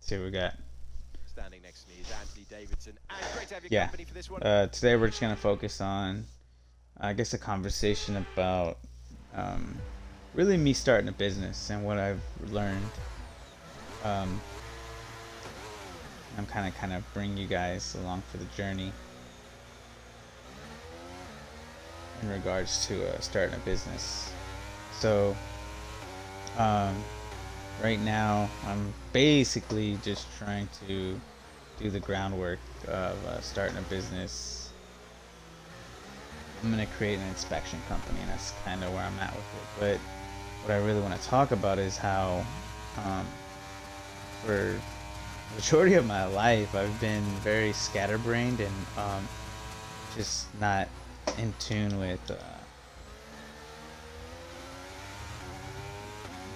See what we got. Standing next to me is Anthony Davidson, and great to have your Yeah. company for this one. Today we're just gonna focus on, I guess, a conversation about um, really me starting a business and what I've learned. Um, I'm kind of bring you guys along for the journey in regards to starting a business. So, um, right now I'm basically just trying to do the groundwork of starting a business. I'm gonna create an inspection company, and that's kind of where I'm at with it. But what I really want to talk about is how, um, for the majority of my life, I've been very scatterbrained and just not in tune with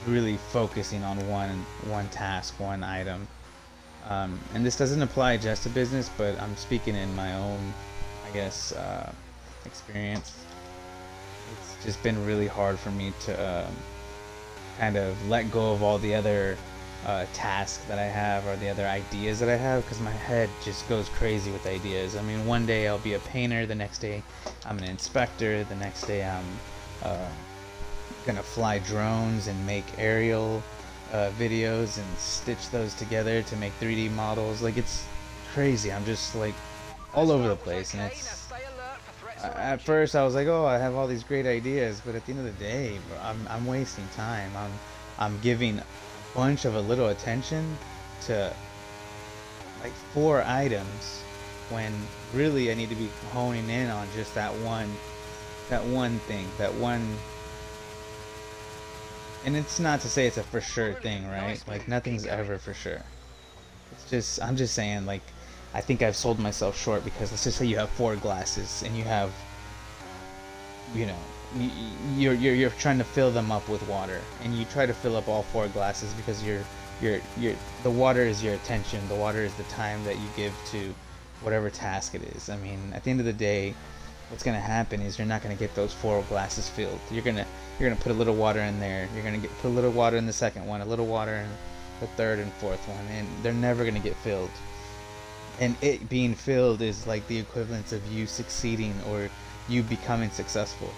really focusing on one task, one item. And this doesn't apply just to business, but I'm speaking in my own, I guess, experience. It's just been really hard for me to kind of let go of all the other tasks that I have or the other ideas that I have, because my head just goes crazy with ideas. I mean, one day I'll be a painter, the next day I'm an inspector, the next day I'm uh, gonna fly drones and make aerial videos and stitch those together to make 3D models. Like, it's crazy. I'm just like all over the place, and it's at first I was like, oh, I have all these great ideas, but at the end of the day, bro, I'm wasting time. I'm giving a bunch of a little attention to like four items when really I need to be honing in on just that one thing, that one. And it's not to say it's a for sure thing, right? Like, nothing's ever for sure. It's just, I'm just saying, like, I think I've sold myself short, because let's just say you have four glasses and you have, you know, you're trying to fill them up with water, and you try to fill up all four glasses because you're the water is your attention, the water is the time that you give to whatever task it is. I mean, at the end of the day, what's gonna happen is you're not gonna get those four glasses filled. You're gonna put a little water in there. You're gonna put a little water in the second one, a little water in the third and fourth one, and they're never gonna get filled. And it being filled is like the equivalent of you succeeding or you becoming successful.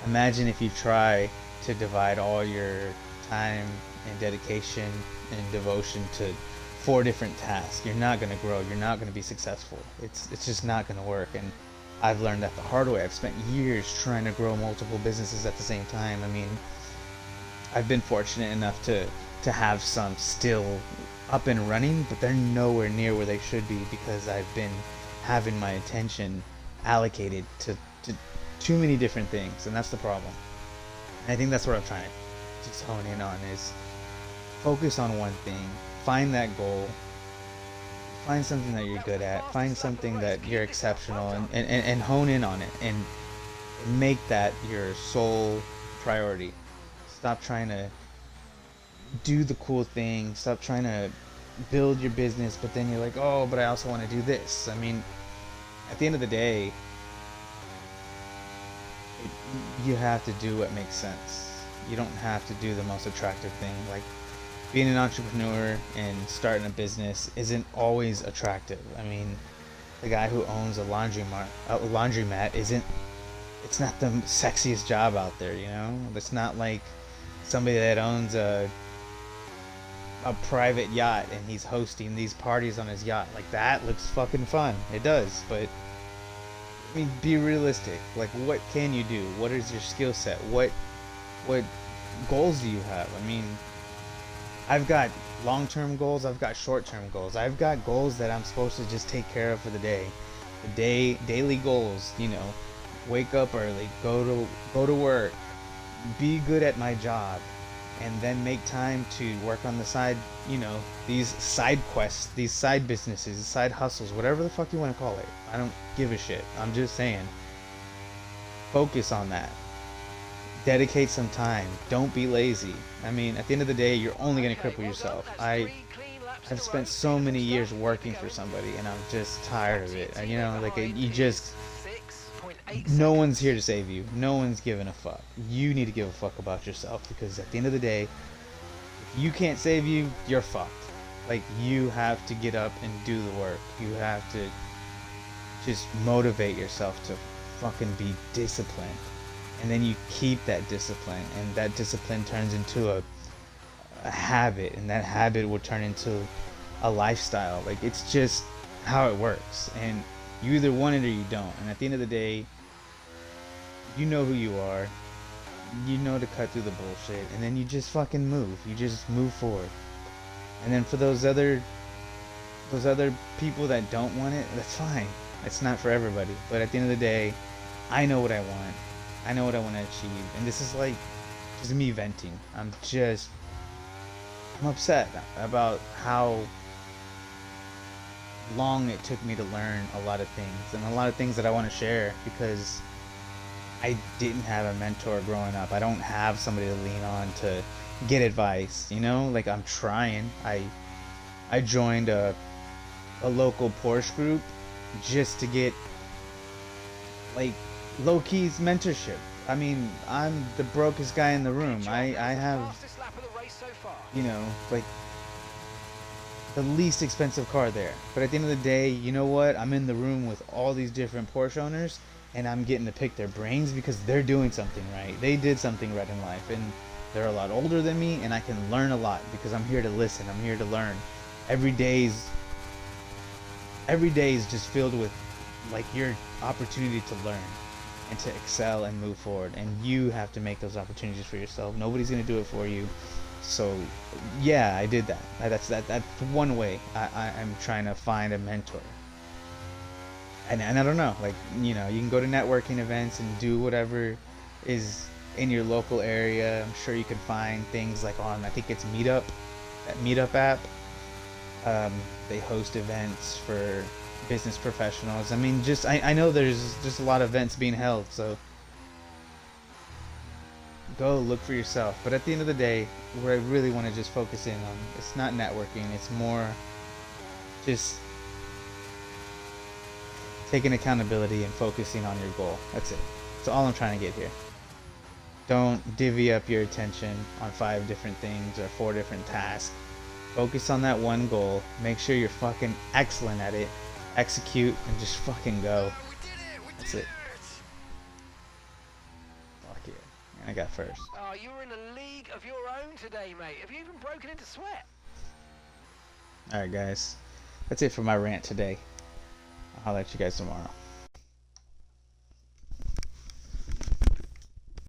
Imagine if you try to divide all your time and dedication and devotion to four different tasks. You're not going to grow. You're not going to be successful. It's just not going to work. And I've learned that the hard way. I've spent years trying to grow multiple businesses at the same time. I mean, I've been fortunate enough to have some still up and running, but they're nowhere near where they should be, because I've been having my attention allocated to too many different things, and that's the problem. And I think that's what I'm trying to just hone in on, is focus on one thing, find that goal, find something that you're good at, find something that you're exceptional, and hone in on it, and make that your sole priority. Stop trying to do the cool thing. Stop trying to build your business, but then you're like, oh, but I also want to do this. I mean, at the end of the day, it, you have to do what makes sense. You don't have to do the most attractive thing. Like, being an entrepreneur and starting a business isn't always attractive. I mean, the guy who owns a laundromat isn't. It's not the sexiest job out there, you know. It's not like somebody that owns a private yacht and he's hosting these parties on his yacht. Like, that looks fucking fun. It does, but I mean, be realistic. Like, what can you do? What is your skill set? What goals do you have? I mean, I've got long-term goals. I've got short-term goals. I've got goals that I'm supposed to just take care of for the day. Daily goals. You know, wake up early, go to work, be good at my job, and then make time to work on the side, these side quests, these side businesses, side hustles, whatever the fuck you want to call it. I don't give a shit. I'm just saying, focus on that. Dedicate some time. Don't be lazy. I mean, at the end of the day, you're only going to cripple yourself. I've spent so many years working for somebody, and I'm just tired of it. And, like, you just, no one's here to save you. No one's giving a fuck. You need to give a fuck about yourself, because at the end of the day, if you can't save you, you're fucked. Like, you have to get up and do the work. You have to just motivate yourself to fucking be disciplined. And then you keep that discipline, and that discipline turns into a habit, and that habit will turn into a lifestyle. Like, it's just how it works. And you either want it or you don't. And at the end of the day, you know who you are. You know to cut through the bullshit, and then you just fucking move. You just move forward. And then for those other people that don't want it, that's fine. It's not for everybody. But at the end of the day, I know what I want. I know what I want to achieve. And this is like just me venting. I'm upset about how long it took me to learn a lot of things, and a lot of things that I want to share, because I didn't have a mentor growing up. I don't have somebody to lean on to get advice, you know? Like, I'm trying. I joined a local Porsche group just to get, like, low-key's mentorship. I mean, I'm the brokest guy in the room. I have, you know, like, the least expensive car there. But at the end of the day, you know what? I'm in the room with all these different Porsche owners, and I'm getting to pick their brains because they're doing something right. They did something right in life, and they're a lot older than me, and I can learn a lot because I'm here to listen. I'm here to learn. Every day is just filled with, like, your opportunity to learn and to excel and move forward, and you have to make those opportunities for yourself. Nobody's gonna do it for you. So yeah, I did that. That's one way I'm trying to find a mentor. And I don't know, like, you know, you can go to networking events and do whatever is in your local area. I'm sure you can find things like on, I think it's Meetup, that Meetup app. They host events for business professionals. I mean, just I know there's just a lot of events being held, so go look for yourself. But at the end of the day, what I really want to just focus in on, it's not networking, it's more just taking accountability and focusing on your goal. That's it. That's all I'm trying to get here. Don't divvy up your attention on 5 different things or 4 different tasks. Focus on that one goal. Make sure you're fucking excellent at it. Execute and just fucking go. That's it. Fuck yeah. And I got first. Oh, you were in a league of your own today, mate. Have you even broken into sweat? Alright, guys. That's it for my rant today. I'll holler at you guys tomorrow.